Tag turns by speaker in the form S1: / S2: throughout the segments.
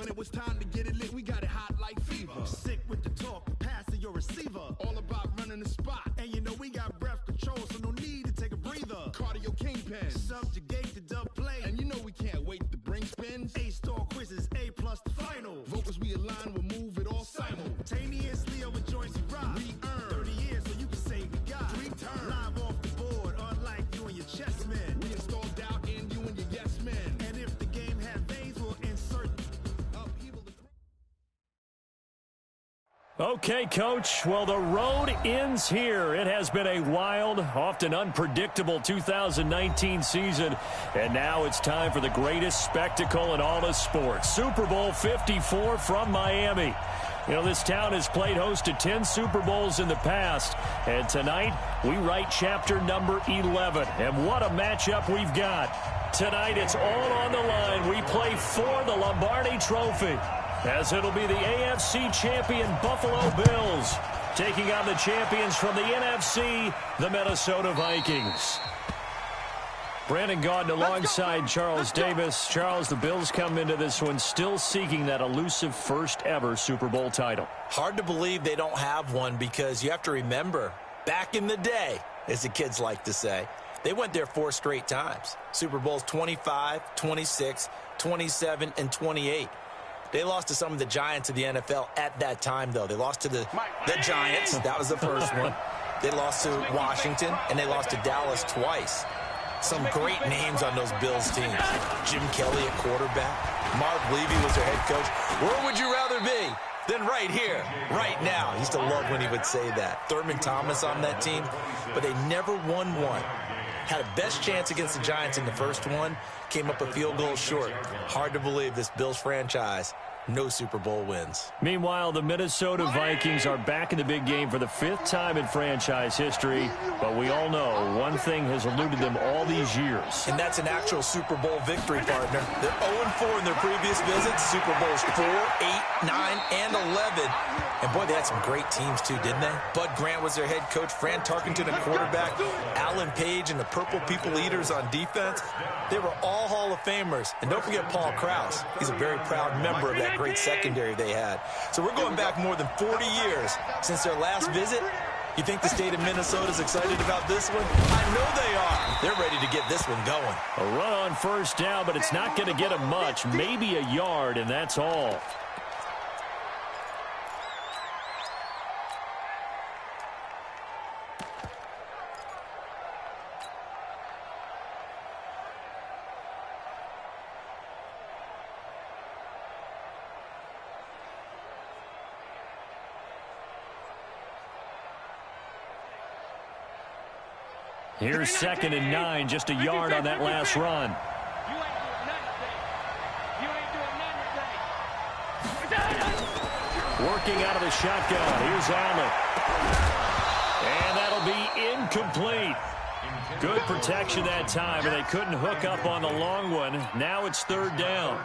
S1: when it was time to get it lit, we got it hot like fever.
S2: Sick with the talk, passing your receiver.
S1: All about running the spot.
S2: And you know we got breath control, so no need to take a breather.
S1: Cardio kingpin.
S2: Subjugate the dub play.
S1: And you know we can't wait to bring spins.
S2: A-star quizzes, A+ the final.
S1: Vocals we align, we'll move it all
S2: simultaneously over joints we rock.
S1: We earn
S2: 30 years, so you can say we got
S1: 3 turns.
S2: Live off the board, unlike you and your chess men.
S1: We installed doubt in you and your yes men.
S2: And if the game had veins, we'll insert upheaval.
S3: Okay, Coach. Well, the road ends here. It has been a wild, often unpredictable 2019 season. And now it's time for the greatest spectacle in all of sports. Super Bowl 54 from Miami. You know, this town has played host to 10 Super Bowls in the past. And tonight, we write chapter number 11. And what a matchup we've got. Tonight, it's all on the line. We play for the Lombardi Trophy, as it'll be the AFC champion Buffalo Bills taking on the champions from the NFC, the Minnesota Vikings. Brandon Gaudin alongside Charles Davis. Charles, the Bills come into this one still seeking that elusive first ever Super Bowl title.
S4: Hard to believe they don't have one, because you have to remember, back in the day, as the kids like to say, they went there 4 straight times. Super Bowls 25, 26, 27, and 28. They lost to some of the giants of the NFL at that time, though. They lost to the Giants. That was the first one. They lost to Washington, and they lost to Dallas twice. Some great names on those Bills teams. Jim Kelly at quarterback. Mark Levy was their head coach. Where would you rather be than right here, right now? I used to love when he would say that. Thurman Thomas on that team, but they never won one. Had a best chance against the Giants in the first one, came up a field goal short. Hard to believe this Bills franchise, no Super Bowl wins.
S3: Meanwhile, the Minnesota Vikings are back in the big game for the 5th time in franchise history. But we all know one thing has eluded them all these years.
S4: And that's an actual Super Bowl victory, partner. They're 0-4 in their previous visits. Super Bowls 4, 8, 9, and 11. And, boy, they had some great teams, too, didn't they? Bud Grant was their head coach. Fran Tarkenton, a quarterback. Alan Page and the Purple People Eaters on defense. They were all Hall of Famers. And don't forget Paul Krause. He's a very proud member of that great secondary they had. So we're going back more than 40 years since their last visit. You think the state of Minnesota is excited about this one? I know they are. They're ready to get this one going.
S3: A run on first down, but it's not going to get them much. Maybe a yard, and that's all. Here's 2nd and 9, just a yard on that last run. Working out of the shotgun. Here's Allen. And that'll be incomplete. Good protection that time, and they couldn't hook up on the long one. Now it's 3rd down.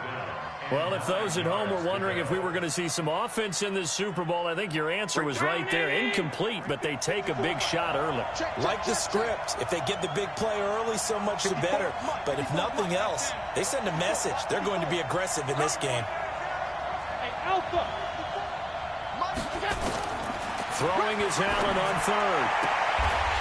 S3: Well, if those at home were wondering if we were going to see some offense in this Super Bowl, I think your answer was right there. Incomplete, but they take a big shot early.
S4: Like the script. If they get the big play early, so much the better. But if nothing else, they send a message. They're going to be aggressive in this game.
S3: Throwing is Allen on 3rd.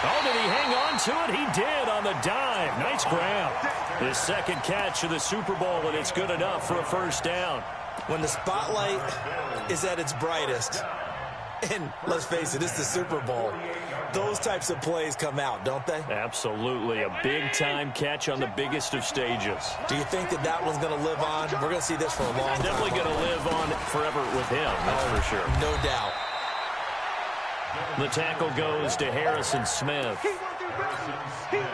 S3: Oh, did he hang on to it? He did on the dive. Nice grab. His 2nd catch of the Super Bowl, and it's good enough for a first down.
S4: When the spotlight is at its brightest, and let's face it, it's the Super Bowl, those types of plays come out, don't they?
S3: Absolutely. A big-time catch on the biggest of stages.
S4: Do you think that that one's going to live on? We're going to see this for a long time.
S3: Definitely going to live on forever with him, that's for sure.
S4: No doubt.
S3: The tackle goes to Harrison Smith.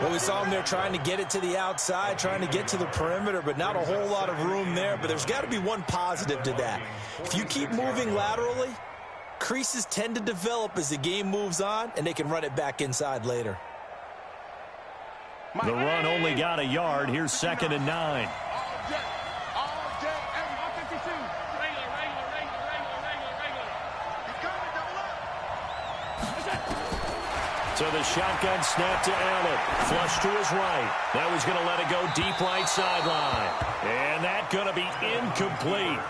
S4: Well, we saw him there trying to get it to the outside, trying to get to the perimeter, but not a whole lot of room there. But there's got to be one positive to that. If you keep moving laterally, creases tend to develop as the game moves on, and they can run it back inside later.
S3: The run only got a yard. Here's 2nd and 9. So the shotgun snap to Allen. Flush to his right. Now he's going to let it go deep right sideline. And that's going to be incomplete.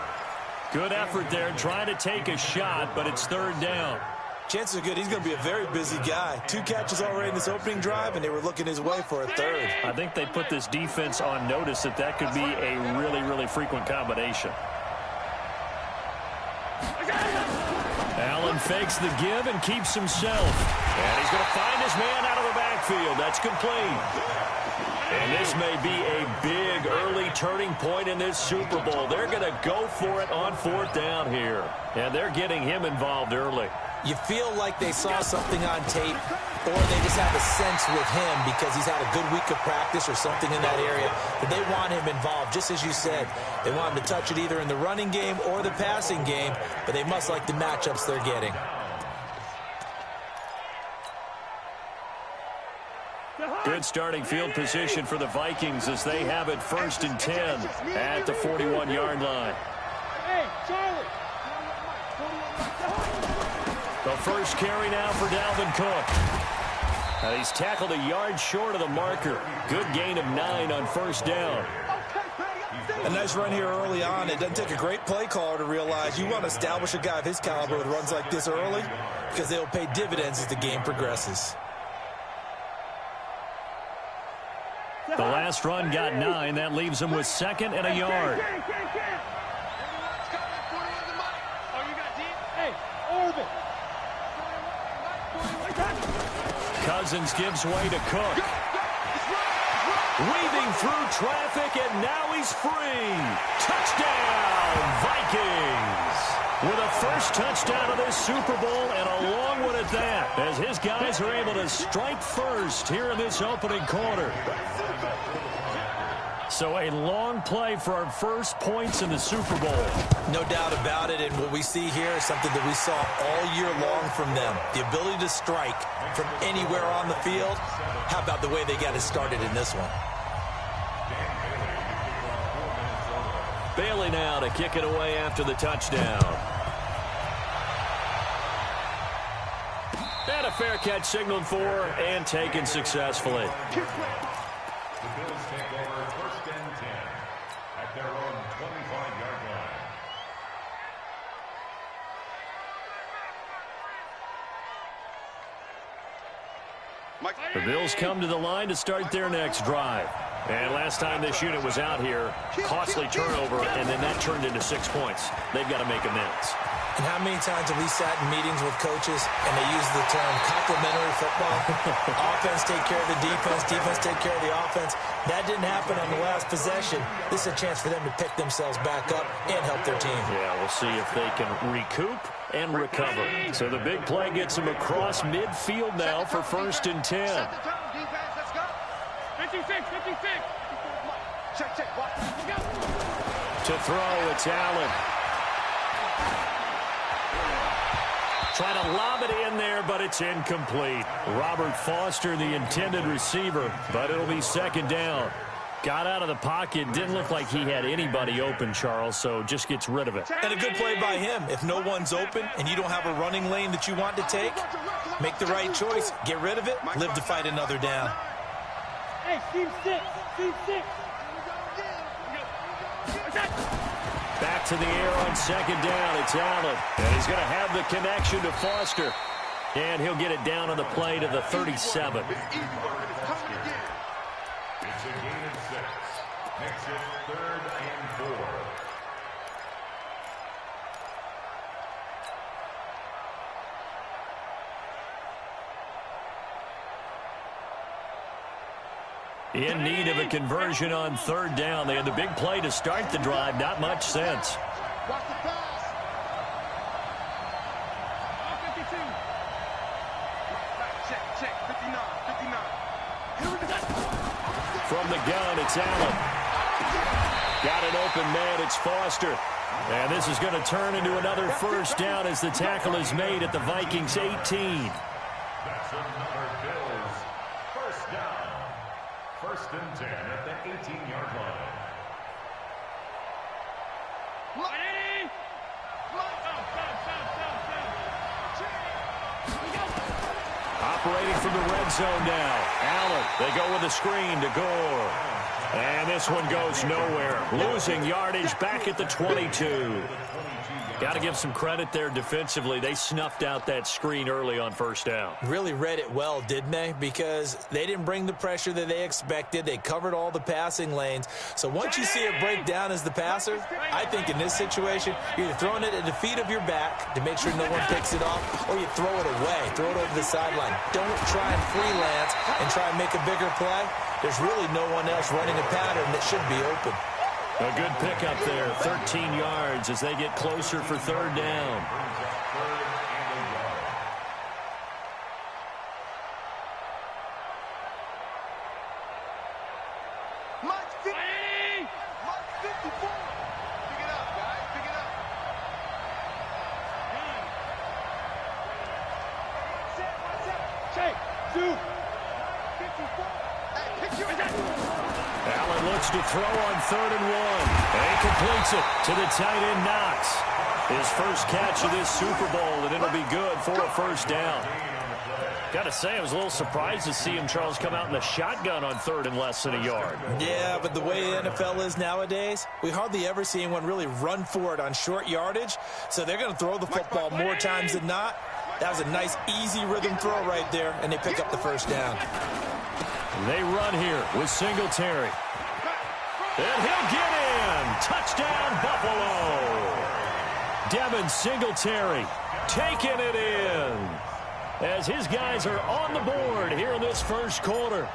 S3: Good effort there, trying to take a shot, but it's third down.
S4: Chances are good he's going to be a very busy guy. 2 catches already in this opening drive, and they were looking his way for a third.
S3: I think they put this defense on notice that could be a really, really frequent combination. Allen fakes the give and keeps himself. And he's going to find his man out of the backfield. That's complete. And this may be a big early turning point in this Super Bowl. They're going to go for it on 4th down here. And they're getting him involved early.
S4: You feel like they saw something on tape, or they just have a sense with him because he's had a good week of practice or something in that area that they want him involved, just as you said. They want him to touch it either in the running game or the passing game, but they must like the matchups they're getting.
S3: Good starting field position for the Vikings as they have it 1st and 10 at the 41-yard line.
S2: Hey, Charlie.
S3: The first carry now for Dalvin Cook. He's tackled a yard short of the marker. Good gain of 9 on 1st down.
S4: A nice run here early on. It doesn't take a great play caller to realize you want to establish a guy of his caliber with runs like this early because they'll pay dividends as the game progresses.
S3: The last run got 9. That leaves him with 2nd and a yard. Cousins gives way to Cook. Weaving through traffic, and now he's free. Touchdown, Vikings! With a first touchdown of this Super Bowl, and a long one at that, as his guys are able to strike first here in this opening quarter. So a long play for our first points in the Super Bowl.
S4: No doubt about it, and what we see here is something that we saw all year long from them. The ability to strike from anywhere on the field. How about the way they got it started in this one?
S3: Bailey now to kick it away after the touchdown. And a fair catch signaled for and taken successfully.
S5: The Bills take over 1st and 10 at their own 25-yard line.
S3: The Bills come to the line to start their next drive. And last time this unit was out here, costly turnover, and then that turned into 6 points. They've got to make amends.
S4: And how many times have we sat in meetings with coaches and they use the term complementary football? Offense take care of the defense, defense take care of the offense. That didn't happen on the last possession. This is a chance for them to pick themselves back up and help their team.
S3: Yeah, we'll see if they can recoup and recover. So the big play gets them across midfield now for 1st and 10.
S2: 56. Check.
S3: To throw, it's Allen. Trying to lob it in there, but it's incomplete. Robert Foster, the intended receiver, but it'll be 2nd down. Got out of the pocket. Didn't look like he had anybody open, Charles, so just gets rid of it.
S4: And a good play by him. If no one's open and you don't have a running lane that you want to take, make the right choice. Get rid of it. Live to fight another down.
S2: Hey, Steve 6.
S3: Back to the air on 2nd down. It's Allen. And he's going to have the connection to Foster. And he'll get it down on the play to the 37.
S5: It's a gain of 6. Makes it 3rd and 4.
S3: In need of a conversion on 3rd down. They had the big play to start the drive. Not much sense.
S2: Watch the pass. 52. Check. 59.
S3: From the gun, it's Allen. Got an open man. It's Foster. And this is going to turn into another 1st down as the tackle is made at the Vikings 18.
S5: That's another Bills 1st down. 1st and 10 at the 18-yard line.
S3: Operating from the red zone now. Allen, they go with a screen to Gore. And this one goes nowhere. Losing yardage back at the 22. Got to give some credit there defensively. They snuffed out that screen early on first down.
S4: Really read it well, didn't they? Because they didn't bring the pressure that they expected. They covered all the passing lanes. So once you see it break down as the passer, I think in this situation, you're either throwing it at the feet of your back to make sure no one picks it off, or you throw it away, throw it over the sideline. Don't try and freelance and try and make a bigger play. There's really no one else running a pattern that should be open.
S3: A good pickup there, 13 yards as they get closer for third down.
S2: March 50. March 54. Pick it up, guys. Pick it up. Shake. 2. 54. Hey, pick your
S3: Allen looks to throw on 3rd and 1. And he completes it to the tight end, Knox. His first catch of this Super Bowl, and it'll be good for a first down. Got to say, I was a little surprised to see him, Charles, come out in the shotgun on 3rd and less than a yard.
S4: Yeah, but the way the NFL is nowadays, we hardly ever see anyone really run for it on short yardage. So they're going to throw the football more times than not. That was a nice, easy rhythm throw right there, and they pick up the first down.
S3: They run here with Singletary. And he'll get in. Touchdown, Buffalo. Devin Singletary taking it in as his guys are on the board here in this first quarter.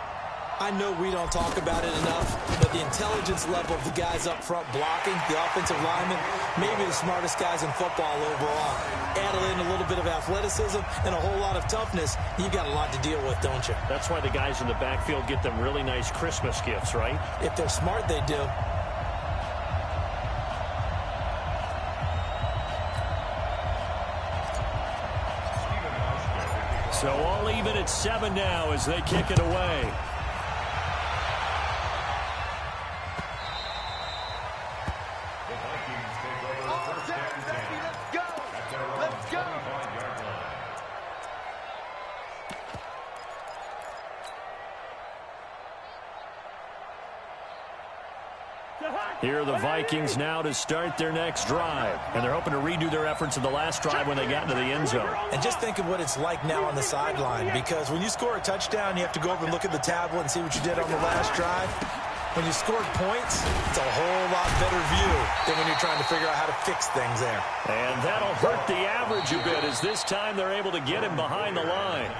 S4: I know we don't talk about it enough, but the intelligence level of the guys up front blocking, the offensive linemen, maybe the smartest guys in football overall. Add in a little bit of athleticism and a whole lot of toughness, you've got a lot to deal with, don't you?
S3: That's why the guys in the backfield get them really nice Christmas gifts, right?
S4: If they're smart, they do.
S3: So all even at 7 now as they kick it away. Here are the Vikings now to start their next drive. And they're hoping to redo their efforts in the last drive when they got into the end zone.
S4: And just think of what it's like now on the sideline, because when you score a touchdown, you have to go over and look at the tablet and see what you did on the last drive. When you scored points, it's a whole lot better view than when you're trying to figure out how to fix things there.
S3: And that'll hurt the average a bit as this time they're able to get him behind the line.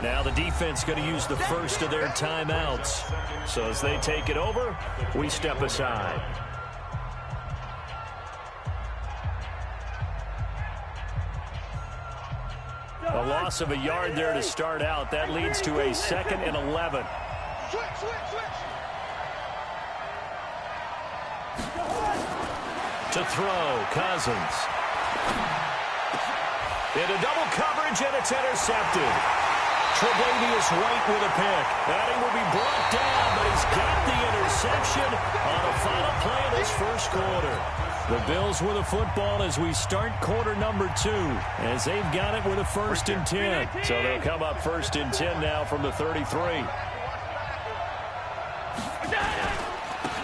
S3: Now the defense going to use the first of their timeouts. So as they take it over, we step aside. A loss of a yard there to start out. That leads to a 2nd and 11. To throw, Cousins. Into double coverage, and it's intercepted. Tre'Davious White with a pick. And he will be brought down, but he's got the interception on a final play of this first quarter. The Bills with a football as we start quarter number 2, as they've got it with a 1st and 10. So they'll come up 1st and 10 now from the 33.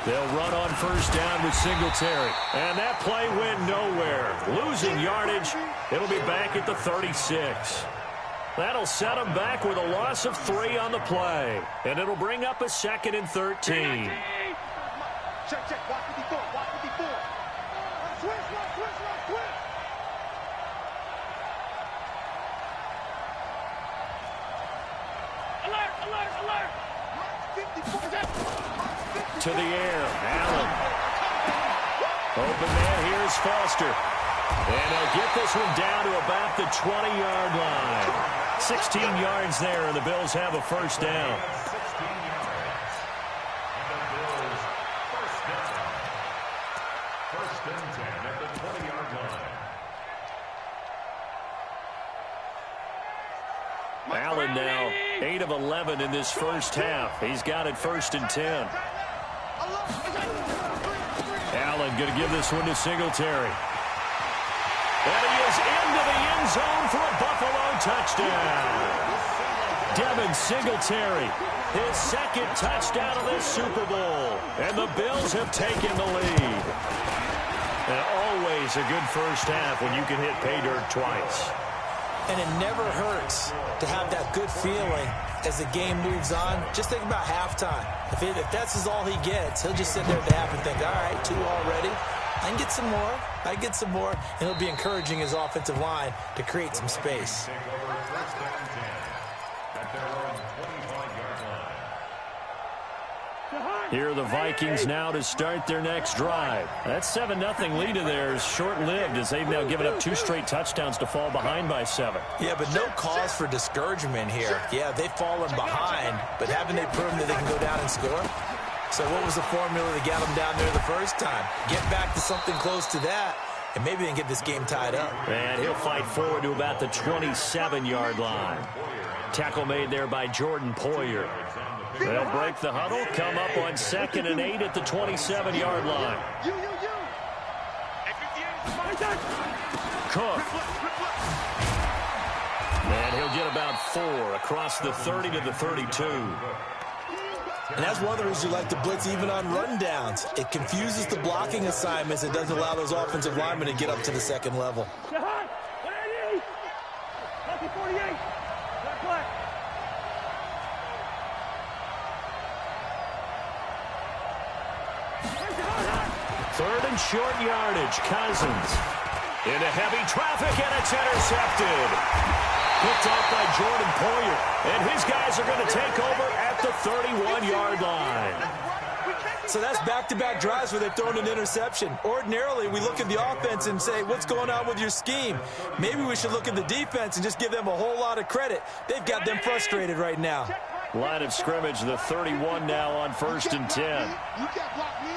S3: They'll run on first down with Singletary. And that play went nowhere. Losing yardage. It'll be back at the 36. That'll set them back with a loss of 3 on the play. And it'll bring up a 2nd and 13.
S2: Check, check. Watch 54. Watch 54. Switch. Alert.
S3: To the air, Allen. Open man, here's Foster. And they'll get this one down to about the 20-yard line. 16 yards there, and the Bills have a first down.
S5: 16 yards. And the Bills first down. 1st and 10 at the 20-yard line.
S3: Allen now 8 of 11 in this first half. He's got it 1st and 10. Allen going to give this one to Singletary. And he is into the end zone for a Buffalo touchdown. Devin Singletary, his 2nd touchdown of this Super Bowl. And the Bills have taken the lead. And always a good first half when you can hit pay dirt twice.
S4: And it never hurts to have that good feeling as the game moves on. Just think about halftime. If that's all he gets, he'll just sit there at the half and think, all right, 2 already. I can get some more. I get some more. And he'll be encouraging his offensive line to create some space.
S3: Here are the Vikings now to start their next drive. That 7-0 lead of theirs short-lived as they've now given up 2 straight touchdowns to fall behind by 7.
S4: Yeah, but no cause for discouragement here. Yeah, they've fallen behind, but haven't they proven that they can go down and score? So what was the formula that got them down there the first time? Get back to something close to that, and maybe they can get this game tied up.
S3: And he'll fight forward to about the 27-yard line. Tackle made there by Jordan Poyer. They'll break the huddle, come up on 2nd and 8 at the 27-yard line. Cook. And he'll get about 4 across the 30 to the 32.
S4: And that's one of the reasons you like to blitz even on rundowns. It confuses the blocking assignments. It doesn't allow those offensive linemen to get up to the second level.
S3: Third and short yardage. Cousins into heavy traffic, and it's intercepted. Picked off by Jordan Poyer. And his guys are going to take over at the 31-yard line.
S4: So that's back-to-back drives where they've thrown an interception. Ordinarily, we look at the offense and say, what's going on with your scheme? Maybe we should look at the defense and just give them a whole lot of credit. They've got them frustrated right now.
S3: Line of scrimmage, the 31 now on 1st and 10.
S2: You can't block me.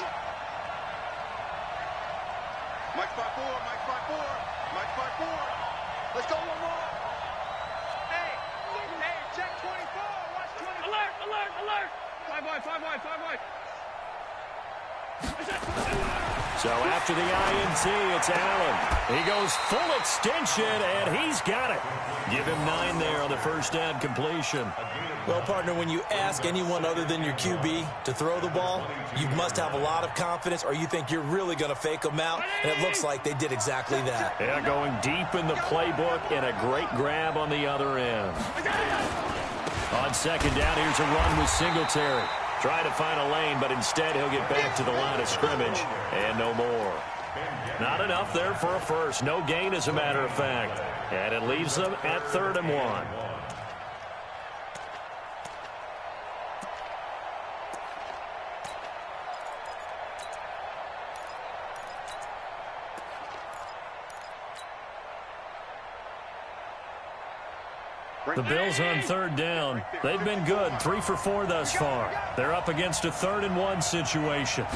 S2: Mike 5-4, Mike 5-4, Mike 5-4. Let's go one more. Hey, check 24. Watch 24. Alert. 5 wide.
S3: So after the INT, it's Allen. He goes full extension, and he's got it. Give him 9 there on the first down completion.
S4: Well, partner, when you ask anyone other than your QB to throw the ball, you must have a lot of confidence, or you think you're really going to fake them out, and it looks like they did exactly that.
S3: Yeah, going deep in the playbook, and a great grab on the other end. On 2nd down, here's a run with Singletary. Trying to find a lane, but instead he'll get back to the line of scrimmage, and no more. Not enough there for a first. No gain, as a matter of fact. And it leaves them at 3rd and 1. The Bills on 3rd down. They've been good, 3 for 4 thus far. They're up against a 3rd and 1 situation.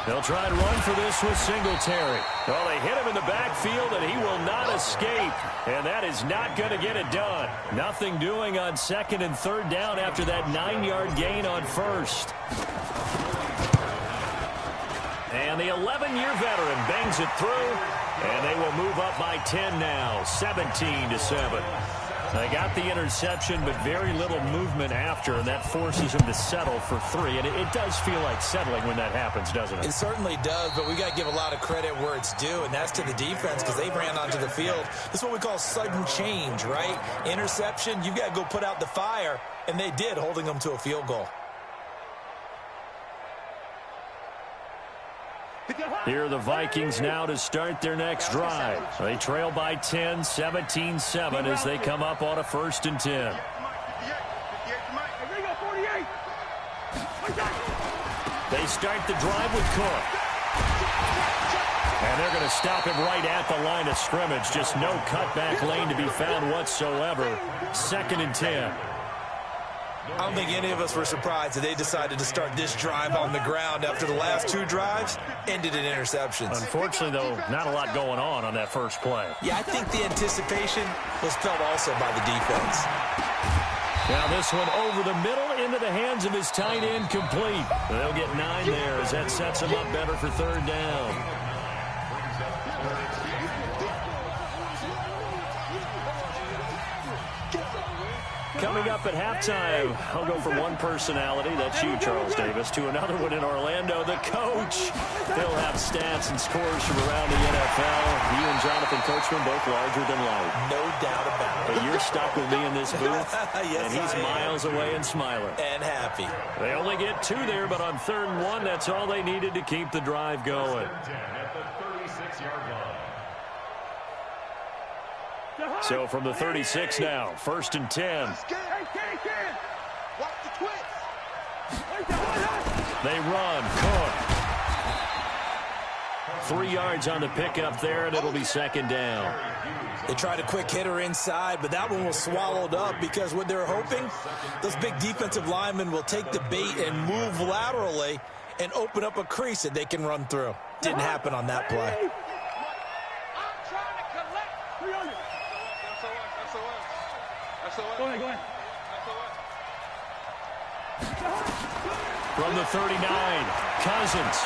S3: They'll try and run for this with Singletary. Well, they hit him in the backfield, and he will not escape. And that is not going to get it done. Nothing doing on 2nd and 3rd down after that 9-yard gain on 1st. And the 11-year veteran bangs it through, and they will move up by 10 now, 17-7. They got the interception, but very little movement after, and that forces him to settle for 3. And it does feel like settling when that happens, doesn't it?
S4: It certainly does, but we got to give a lot of credit where it's due, and that's to the defense because they ran onto the field. This is what we call sudden change, right? Interception, you've got to go put out the fire, and they did, holding them to a field goal.
S3: Here are the Vikings now to start their next drive. They trail by 10, 17-7 as they come up on a 1st and 10. They start the drive with Cook. And they're going to stop him right at the line of scrimmage. Just no cutback lane to be found whatsoever. 2nd and 10.
S4: I don't think any of us were surprised that they decided to start this drive on the ground after the last 2 drives ended in interceptions.
S3: Unfortunately, though, not a lot going on that first play.
S4: Yeah, I think the anticipation was felt also by the defense.
S3: Now this one over the middle into the hands of his tight end, complete. They'll get 9 there as that sets them up better for 3rd down. coming up at halftime. I'll go from one personality, that's you, Charles Davis, to another one in Orlando, the coach. He'll have stats and scores from around the NFL. You and Jonathan Coachman both larger than life.
S4: No doubt about it.
S3: But you're stuck with me in this booth,
S4: Yes,
S3: and he's miles away and smiling.
S4: And happy.
S3: They only get 2 there, but on 3rd and 1, that's all they needed to keep the drive going.
S5: At the 36-yard line.
S3: So from the 36 now, 1st and 10.
S2: Watch the twist.
S3: They run. Cook. 3 yards on the pickup there, and it'll be 2nd down.
S4: They tried a quick hitter inside, but that one was swallowed up because what they're hoping, those big defensive linemen will take the bait and move laterally and open up a crease that they can run through. Didn't happen on that play.
S2: I'm trying to collect 300. Go ahead.
S3: From the 39, Cousins.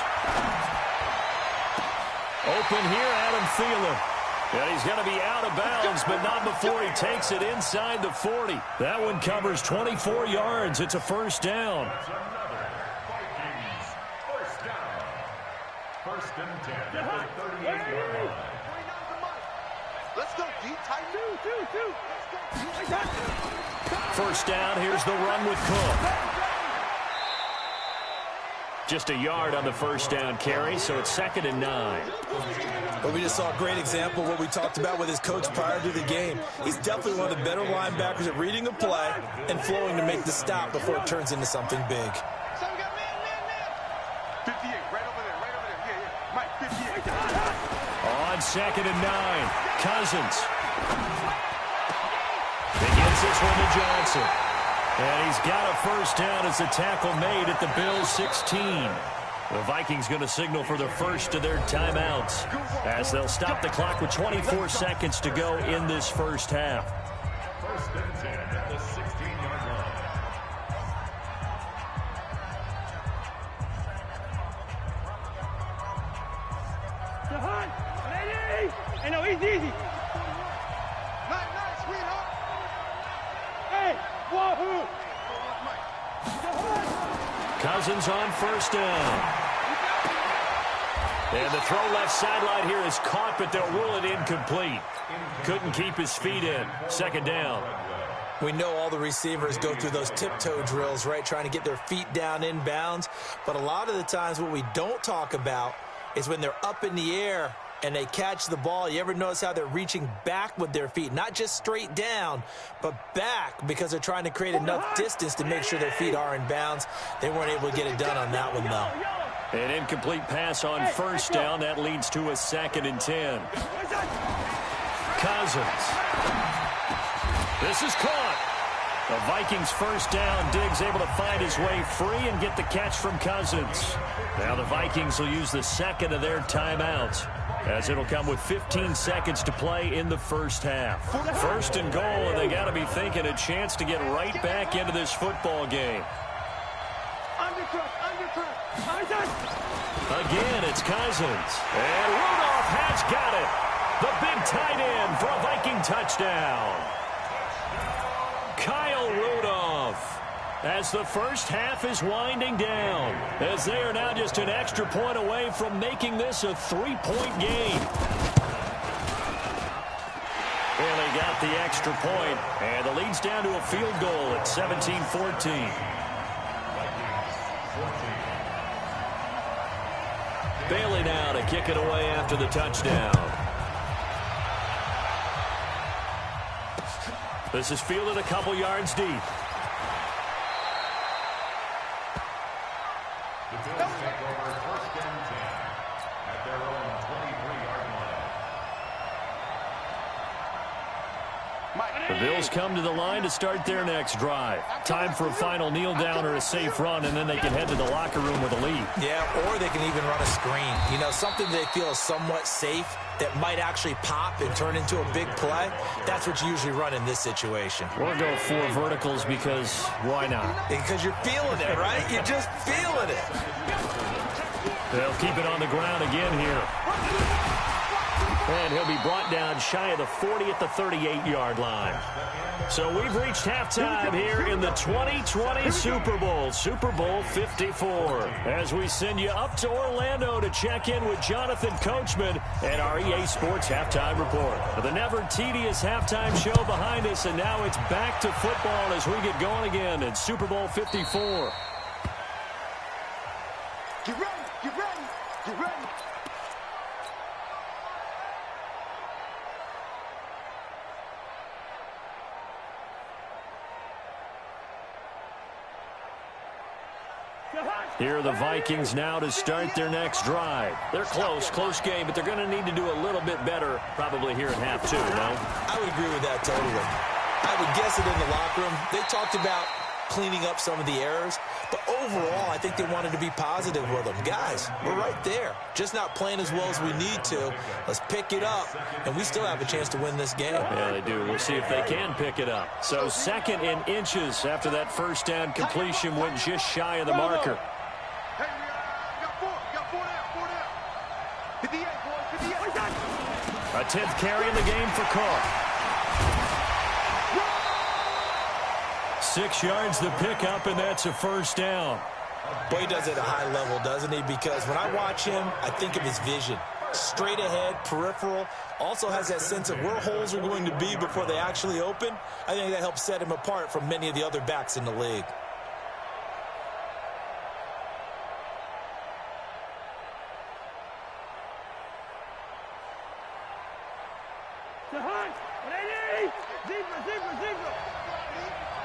S3: Open here, Adam Thielen. And he's going to be out of bounds, but not before he takes it inside the 40. That one covers 24 yards. It's a 1st down.
S5: That's another Vikings first down. 1st and 10 at the 38-yard line.
S2: Let's go deep, tight. Two. Let's go.
S3: 1st down, here's the run with Cook. Just a yard on the 1st down carry, so it's 2nd and 9.
S4: But we just saw a great example of what we talked about with his coach prior to the game. He's definitely one of the better linebackers at reading a play and flowing to make the stop before it turns into something big.
S2: So we got man. 58, right over there. Yeah. Mike, 58.
S3: On 2nd and 9, Cousins. He gets this one to Johnson. And he's got a 1st down as the tackle made at the Bills' 16. The Vikings going to signal for the first of their timeouts as they'll stop the clock with 24 seconds to go in this 1st half.
S5: 1st and 10 at the 16-yard line.
S2: Ready? Hey, no, easy. Nice, sweetheart. Hey, wahoo.
S3: Cousins on 1st down. And the throw left sideline here is caught, but they'll rule it incomplete. Couldn't keep his feet in. 2nd down.
S4: We know all the receivers go through those tiptoe drills, right, trying to get their feet down inbounds. But a lot of the times what we don't talk about is when they're up in the air and they catch the ball. You ever notice how they're reaching back with their feet? Not just straight down, but back because they're trying to create enough distance to make sure their feet are in bounds. They weren't able to get it done on that one, though.
S3: An incomplete pass on 1st down. That leads to a 2nd and 10. Cousins. This is caught. The Vikings' 1st down. Diggs able to find his way free and get the catch from Cousins. Now the Vikings will use the 2nd of their timeouts, as it'll come with 15 seconds to play in the 1st half. 1st and goal, and they got to be thinking a chance to get right back into this football game.
S2: Undercut.
S3: Again, it's Cousins. And Rudolph has got it. The big tight end for a Viking touchdown. Kyle Rudolph, as the 1st half is winding down, as they are now just an extra point away from making this a 3-point game. Really got the extra point, and the lead's down to a field goal at 17-14. Bailey now to kick it away after the touchdown. This is fielded a couple yards deep.
S5: The Bills take over 1st and 10 at their own 23-yard line.
S3: The Bills come to the line to start their next drive. Time for a final kneel down or a safe run, and then they can head to the locker room with a lead.
S4: Yeah, or they can even run a screen. You know, something they feel is somewhat safe that might actually pop and turn into a big play. That's what you usually run in this situation.
S3: We'll go 4 verticals because why not?
S4: Because you're feeling it, right? You're just feeling it.
S3: They'll keep it on the ground again here. And he'll be brought down shy of the 40 at the 38-yard line. So we've reached halftime here in the 2020 Super Bowl, Super Bowl 54. As we send you up to Orlando to check in with Jonathan Coachman and our EA Sports Halftime Report. The never-tedious halftime show behind us, and now it's back to football as we get going again in Super Bowl 54.
S2: Get ready, get ready, get ready.
S3: Here are the Vikings now to start their next drive. They're close game, but they're going to need to do a little bit better probably here in half two, no?
S4: I would agree with that totally. I would guess it in the locker room. They talked about cleaning up some of the errors, but overall, I think they wanted to be positive with them. Guys, we're right there. Just not playing as well as we need to. Let's pick it up, and we still have a chance to win this game.
S3: Yeah, they do. We'll see if they can pick it up. So second in inches after that first down completion went just shy of the marker.
S2: Hey, we got four down. 58, boys, 58.
S3: A 10th carry in the game for Cook. 6 yards the pickup, and that's a first down.
S4: Boy, he does it at a high level, doesn't he? Because when I watch him, I think of his vision. Straight ahead, peripheral, also has that sense of where holes are going to be before they actually open. I think that helps set him apart from many of the other backs in the league.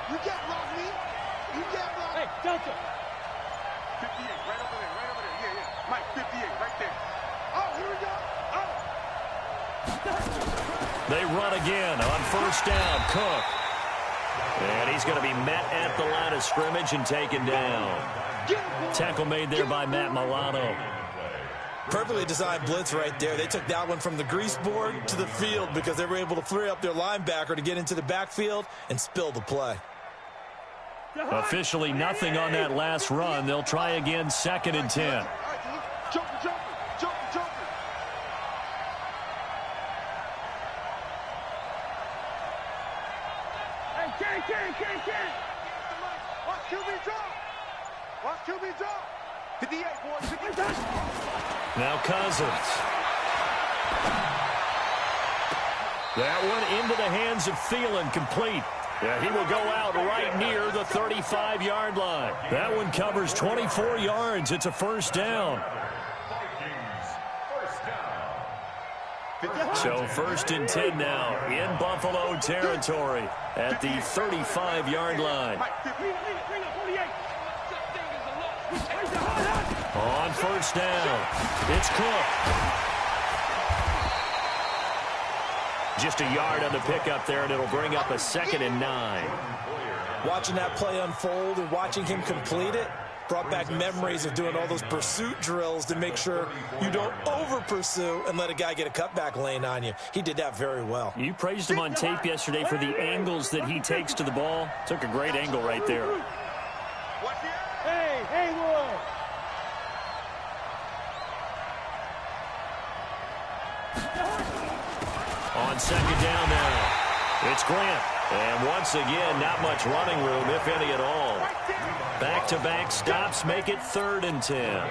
S2: You can't block me. You can't block me. Hey, Delta. 58, right over there. Yeah. Mike, 58, right there. Oh, here we go. Oh.
S3: They run again on first down. Cook. And he's going to be met at the line of scrimmage and taken down. Tackle made there by Matt Milano.
S4: Perfectly designed blitz right there. They took that one from the grease board to the field because they were able to free up their linebacker to get into the backfield and spill the play.
S3: Officially nothing on that last run. They'll try again, second and 10.
S2: Jumping. Hey, can't. Watch QB drop. 58, boys. 58.
S3: Now Cousins. That one into the hands of Thielen, complete. Yeah, he will go out right near the 35-yard line. That one covers 24 yards. It's a first down. So first and 10 now in Buffalo territory at the 35-yard line. On first down, it's Cook. Just a yard on the pickup there, and it'll bring up a 2nd and 9.
S4: Watching that play unfold and watching him complete it brought back memories of doing all those pursuit drills to make sure you don't over-pursue and let a guy get a cutback lane on you. He did that very well.
S3: You praised him on tape yesterday for the angles that he takes to the ball. Took a great angle right there.
S2: Hey, boy.
S3: On second down now, it's Grant. And once again, not much running room, if any at all. Back-to-back stops make it 3rd and 10.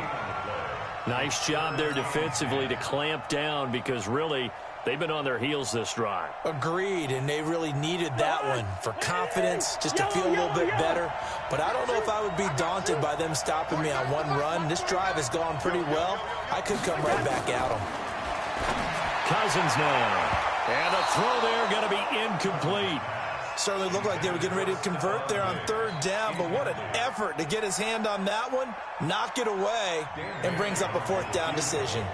S3: Nice job there defensively to clamp down because really they've been on their heels this drive.
S4: Agreed, and they really needed that one for confidence, just to feel a little bit better. But I don't know if I would be daunted by them stopping me on one run. This drive has gone pretty well. I could come right back at them.
S3: Cousins now. And a throw there going to be incomplete.
S4: Certainly looked like they were getting ready to convert there on 3rd down, but what an effort to get his hand on that one, knock it away, and brings up a 4th down decision.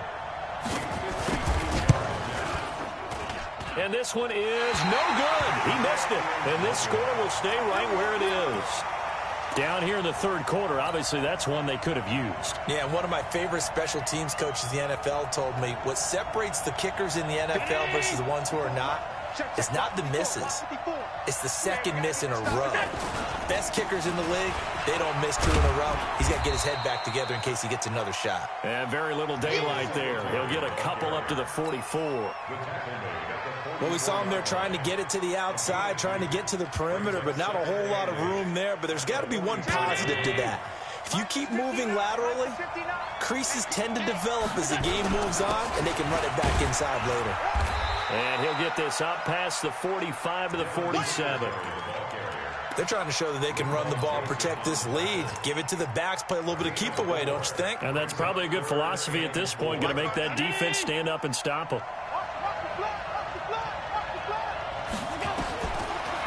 S3: And this one is no good. He missed it. And this score will stay right where it is. Down here in the 3rd quarter, obviously that's one they could have used.
S4: Yeah, one of my favorite special teams coaches in the NFL told me what separates the kickers in the NFL versus the ones who are not is not the misses. It's the second miss in a row. Best kickers in the league, they don't miss 2 in a row. He's got to get his head back together in case he gets another shot.
S3: And very little daylight there. He'll get a couple up to the 44.
S4: Well, we saw him there trying to get it to the outside, trying to get to the perimeter, but not a whole lot of room there. But there's got to be one positive to that. If you keep moving laterally, creases tend to develop as the game moves on, and they can run it back inside later.
S3: And he'll get this up past the 45 to the 47.
S4: They're trying to show that they can run the ball, protect this lead, give it to the backs, play a little bit of keep away, don't you think?
S3: And that's probably a good philosophy at this point, going to make that defense stand up and stop them.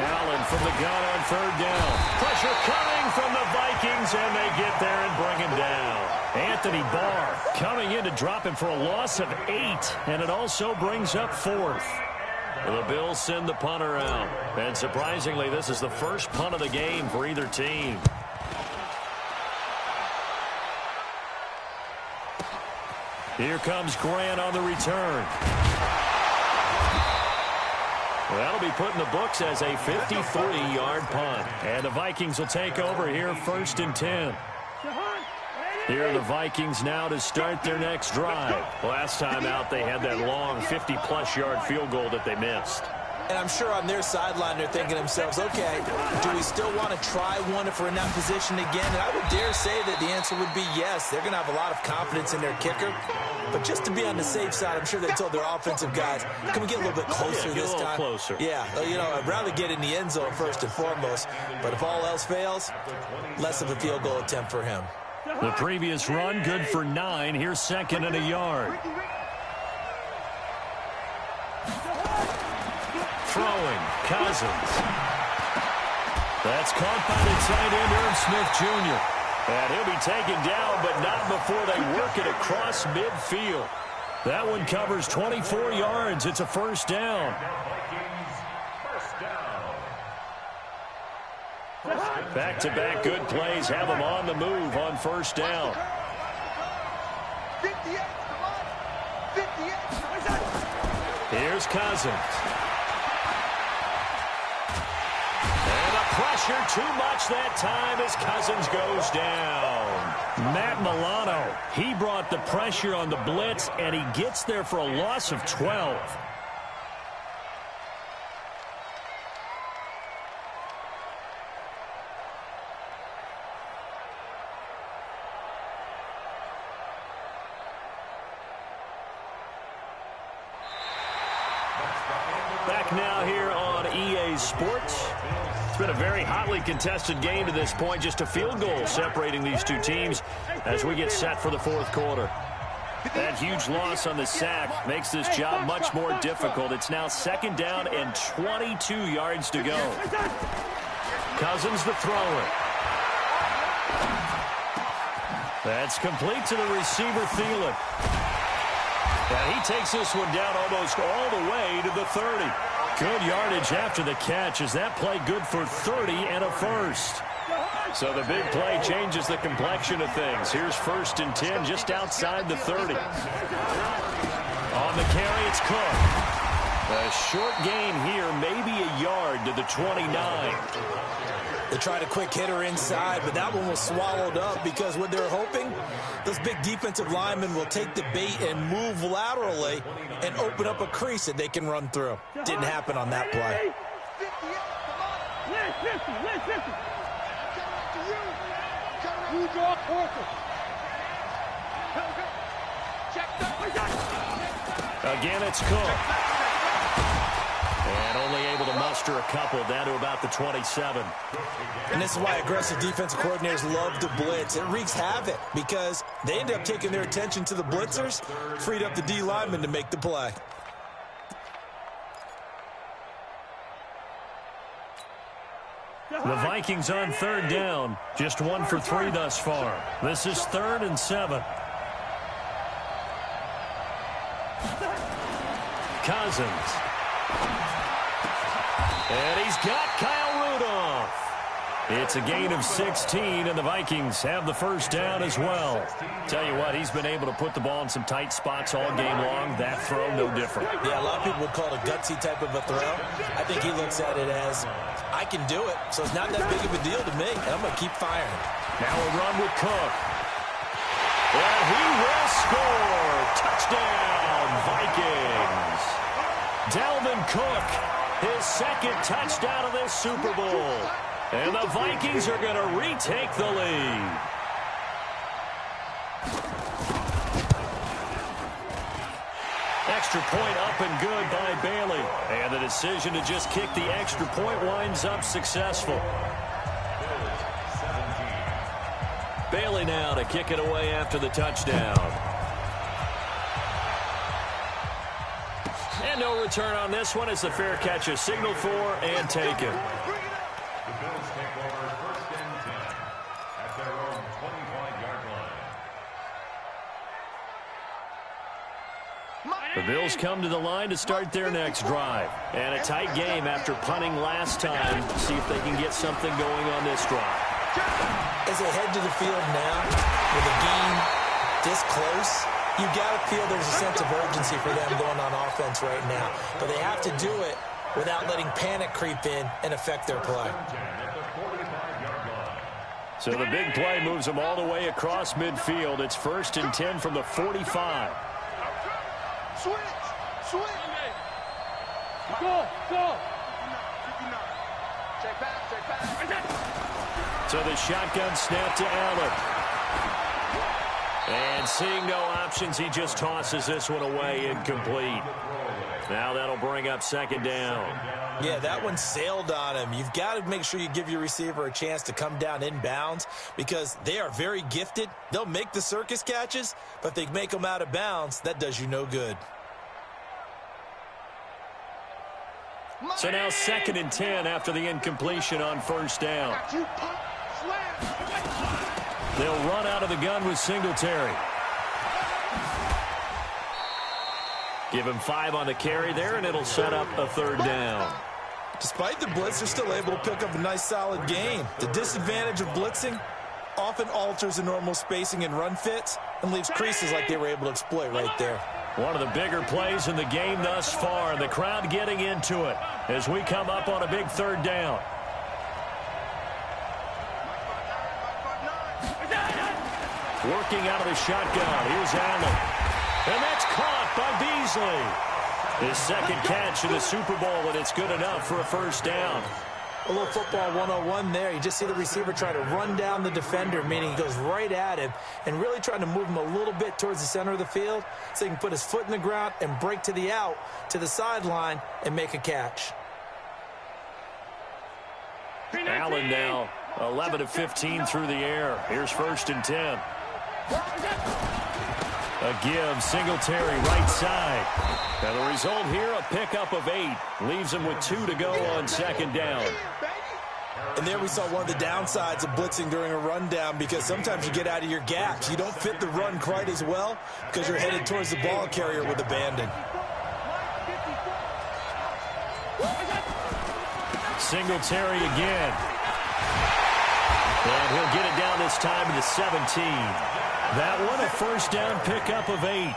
S3: Allen from the gun on 3rd down. Pressure coming from the Vikings, and they get there and bring him down. Anthony Barr coming in to drop him for a loss of 8, and it also brings up 4th. The Bills send the punter out. And surprisingly, this is the first punt of the game for either team. Here comes Grant on the return. That'll be put in the books as a 53-yard punt. And the Vikings will take over here 1st and 10. Here are the Vikings now to start their next drive. Last time out, they had that long 50-plus yard field goal that they missed.
S4: And I'm sure on their sideline they're thinking to themselves, okay, do we still want to try one if we're in that position again? And I would dare say that the answer would be yes. They're going to have a lot of confidence in their kicker. But just to be on the safe side, I'm sure they told their offensive guys, can we get a little bit closer this time?
S3: Closer.
S4: Yeah, you know, I'd rather get in the end zone first and foremost. But if all else fails, less of a field goal attempt for him.
S3: The previous run, good for 9. Here's 2nd and a yard. Throwing, Cousins. That's caught by the tight end, Irv Smith Jr. And he'll be taken down, but not before they work it across midfield. That one covers 24 yards. It's a 1st down. Back-to-back good plays have them on the move on 1st down. Here's Cousins. And the pressure too much that time as Cousins goes down. Matt Milano, he brought the pressure on the blitz, and he gets there for a loss of 12. Back now here on EA Sports. It's been a very hotly contested game to this point. Just a field goal separating these two teams as we get set for the 4th quarter. That huge loss on the sack makes this job much more difficult. It's now 2nd down and 22 yards to go. Cousins the thrower. That's complete to the receiver, Thielen. And he takes this one down almost all the way to the 30. Good yardage after the catch as that play good for 30 and a 1st. So the big play changes the complexion of things. Here's 1st and 10 just outside the 30. On the carry, it's Cook. A short gain here, maybe a yard to the 29.
S4: They tried a quick hitter inside, but that one was swallowed up because what they're hoping, those big defensive linemen will take the bait and move laterally and open up a crease that they can run through. Didn't happen on that play.
S3: Again, it's Cook. And only able to muster a couple down to about the 27.
S4: And this is why aggressive defensive coordinators love to blitz. It wreaks havoc because they end up taking their attention to the blitzers, freed up the D lineman to make the play.
S3: The Vikings on 3rd down. Just 1 for 3 thus far. This is 3rd and 7. Cousins. And he's got Kyle Rudolph. It's a gain of 16, and the Vikings have the first down as well. Tell you what, he's been able to put the ball in some tight spots all game long. That throw, no different.
S4: Yeah, a lot of people would call it a gutsy type of a throw. I think he looks at it as, I can do it, so it's not that big of a deal to me, and I'm going to keep firing.
S3: Now a run with Cook. And he will score. Touchdown, Vikings. Dalvin Cook, his second touchdown of this Super Bowl. And the Vikings are going to retake the lead. Extra point up and good by Bailey. And the decision to just kick the extra point winds up successful. Bailey now to kick it away after the touchdown. And no return on this one as the fair catch is signaled for and taken.
S5: The Bills take over 1st and 10 at their own 25-yard line.
S3: The Bills come to the line to start their next drive. And a tight game after punting last time. See if they can get something going on this drive.
S4: As they head to the field now, with a game this close, you got to feel there's a sense of urgency for them going on offense right now. But they have to do it without letting panic creep in and affect their play.
S3: So the big play moves them all the way across midfield. It's 1st and 10 from the 45.
S2: Switch! Go! Check back.
S3: So the shotgun snap to Allen. And seeing no options, he just tosses this one away, incomplete. Now that'll bring up 2nd down.
S4: Yeah, that one sailed on him. You've got to make sure you give your receiver a chance to come down inbounds because they are very gifted. They'll make the circus catches, but if they make them out of bounds, that does you no good.
S3: So now 2nd and 10 after the incompletion on 1st down. They'll run out of the gun with Singletary. Give him 5 on the carry there, and it'll set up a 3rd down.
S4: Despite the blitz, they're still able to pick up a nice, solid gain. The disadvantage of blitzing often alters the normal spacing and run fits and leaves creases like they were able to exploit right there.
S3: One of the bigger plays in the game thus far, and the crowd getting into it as we come up on a big 3rd down. Working out of the shotgun. Here's Allen. And that's caught by Beasley. His 2nd catch in the Super Bowl, and it's good enough for a 1st down.
S4: A little football 101 there. You just see the receiver try to run down the defender, meaning he goes right at him and really trying to move him a little bit towards the center of the field so he can put his foot in the ground and break to the out, to the sideline, and make a catch.
S3: Allen now 11 of 15 through the air. Here's 1st and 10. A give, Singletary right side. And the result here, a pickup of 8. Leaves him with 2 to go on 2nd down.
S4: And there we saw one of the downsides of blitzing during a rundown because sometimes you get out of your gaps. You don't fit the run quite as well because you're headed towards the ball carrier with abandon.
S3: Singletary again. And he'll get it down this time to the 17. That one, a 1st down pickup of 8.
S4: I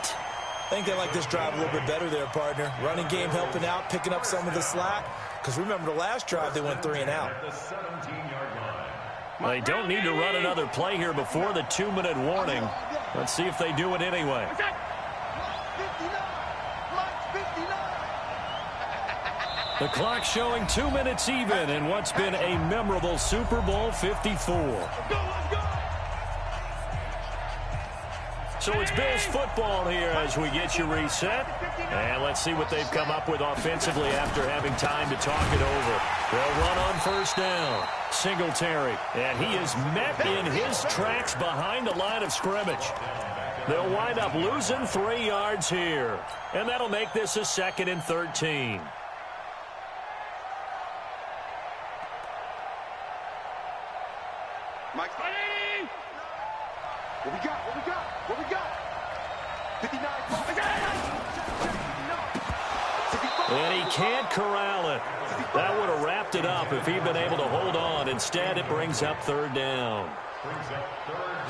S4: think they like this drive a little bit better there, partner. Running game helping out, picking up some of the slack. Because remember the last drive, they went 3 and out.
S3: They don't need to run another play here before the 2-minute warning. Let's see if they do it anyway. The clock showing 2 minutes even in what's been a memorable Super Bowl 54. So it's Bills football here as we get you reset. And let's see what they've come up with offensively after having time to talk it over. They'll run on 1st down. Singletary. And he is met in his tracks behind the line of scrimmage. They'll wind up losing 3 yards here. And that'll make this a 2nd and 13.
S2: Mike, what we got? 59. 55.
S3: And he can't corral it. That would have wrapped it up if he'd been able to hold on. Instead, it brings up third down.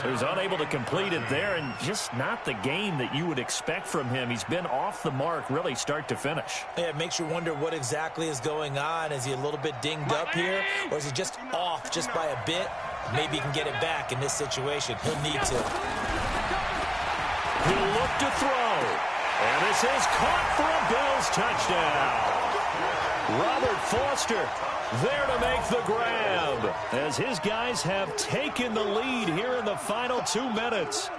S3: So he's unable to complete it there, and just not the game that you would expect from him. He's been off the mark really start to finish.
S4: Yeah, it makes you wonder what exactly is going on. Is he a little bit dinged up here, or is he just off just by a bit? Maybe he can get it back in this situation. He'll need to.
S3: He'll look to throw. And this is caught for a Bills touchdown. Robert Foster there to make the grab as his guys have taken the lead here in the final 2 minutes.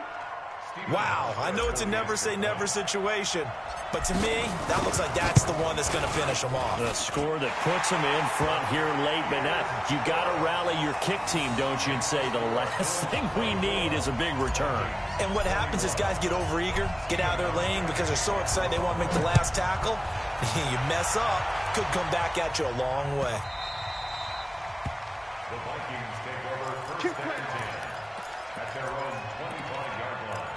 S4: Wow, I know it's a never-say-never situation, but to me, that looks like that's the one that's going to finish them off.
S3: The score that puts them in front here late, but now you got to rally your kick team, don't you, and say the last thing we need is a big return.
S4: And what happens is guys get overeager, get out of their lane because they're so excited they want to make the last tackle. You mess up, could come back at you a long way.
S5: The Vikings take over first and 10 at their own 25-yard line.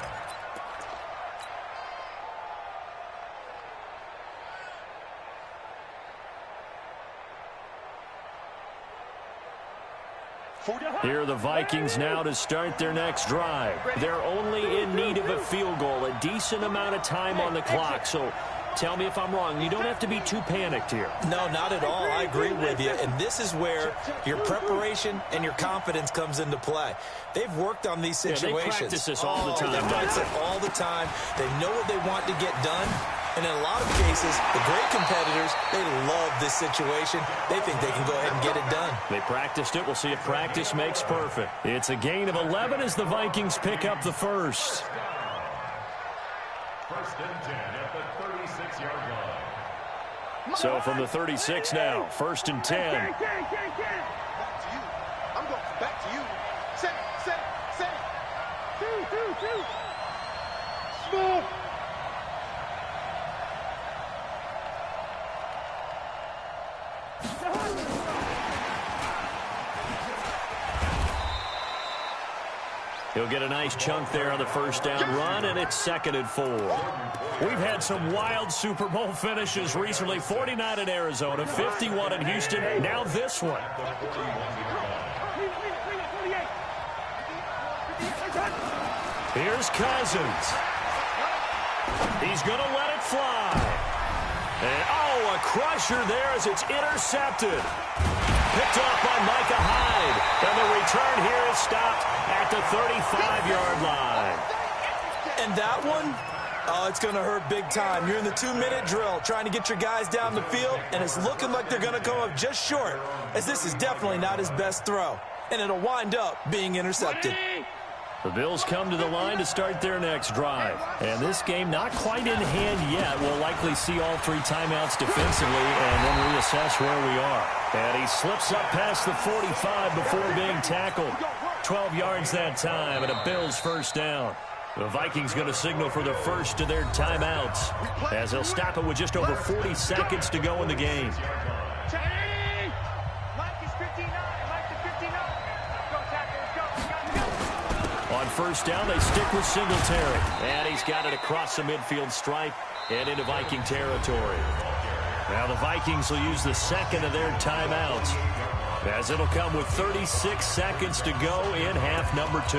S3: Here are the Vikings now to start their next drive. They're only in need of a field goal, a decent amount of time on the clock. So tell me if I'm wrong. You don't have to be too panicked here.
S4: No, not at all. I agree with you. And this is where your preparation and your confidence comes into play. They've worked on these situations.
S3: They practice this all the time.
S4: They practice it all the time. They know what they want to get done. And in a lot of cases, the great competitors, they love this situation. They think they can go ahead and get it done.
S3: They practiced it. We'll see if practice makes perfect. It's a gain of 11 as the Vikings pick up the first.
S5: First and 10 at the 36-yard line.
S3: So from the 36 now, first and 10.
S2: Back to you. I'm going back to you. Set. Two. Smooth.
S3: He'll get a nice chunk there on the first down run, and it's 2nd and 4. We've had some wild Super Bowl finishes recently. 49 in Arizona, 51 in Houston, now this one. Here's Cousins. He's going to let it fly. And, a crusher there as it's intercepted. Picked off by Micah Hyde. And the return here is stopped at the 35-yard line.
S4: And that one, it's going to hurt big time. You're in the 2-minute drill trying to get your guys down the field, and it's looking like they're going to come up just short, as this is definitely not his best throw. And it'll wind up being intercepted.
S3: The Bills come to the line to start their next drive. And this game not quite in hand yet. We'll likely see all 3 timeouts defensively and then reassess where we are. And he slips up past the 45 before being tackled. 12 yards that time and a Bills first down. The Vikings going to signal for the first of their timeouts as they'll stop it with just over 40 seconds to go in the game. On first down, they stick with Singletary. And he's got it across the midfield stripe and into Viking territory. Now the Vikings will use the second of their timeouts, as it'll come with 36 seconds to go in half number 2.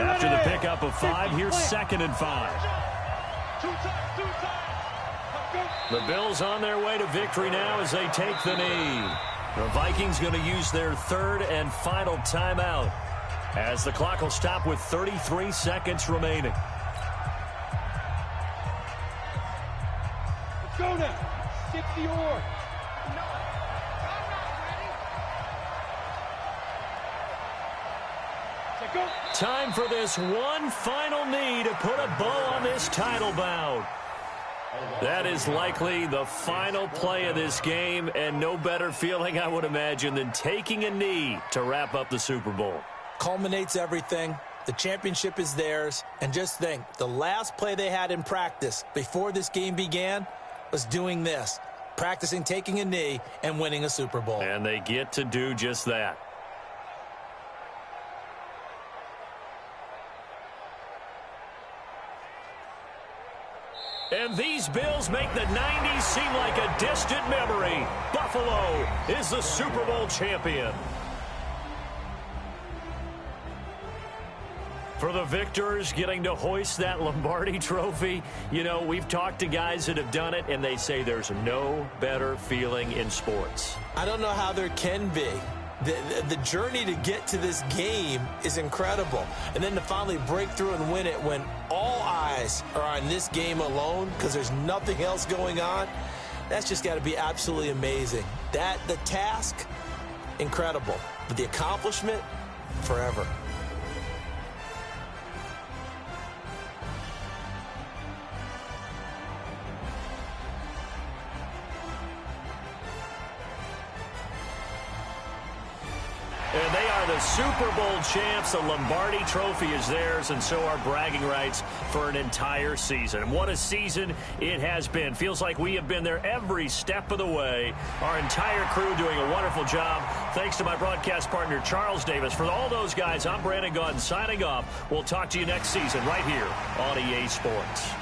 S3: After the pickup of 5, here's 2nd and 5. The Bills on their way to victory now as they take the knee. The Vikings going to use their 3rd and final timeout as the clock will stop with 33 seconds remaining.
S2: Let's go now. Stick the oar.
S3: Time for this one final knee to put a bow on this title bout. That is likely the final play of this game, and no better feeling, I would imagine, than taking a knee to wrap up the Super Bowl.
S4: Culminates everything. The championship is theirs. And just think, the last play they had in practice before this game began was doing this, practicing taking a knee and winning a Super Bowl.
S3: And they get to do just that. And these Bills make the 90s seem like a distant memory. Buffalo is the Super Bowl champion. For the victors, getting to hoist that Lombardi trophy, you know, we've talked to guys that have done it, and they say there's no better feeling in sports.
S4: I don't know how there can be. The journey to get to this game is incredible. And then to finally break through and win it when all eyes are on this game alone because there's nothing else going on, that's just got to be absolutely amazing. The task, incredible. But the accomplishment, forever.
S3: And they are the Super Bowl champs. The Lombardi trophy is theirs, and so are bragging rights for an entire season. What a season it has been. Feels like we have been there every step of the way. Our entire crew doing a wonderful job. Thanks to my broadcast partner, Charles Davis. For all those guys, I'm Brandon Gaudin signing off. We'll talk to you next season right here on EA Sports.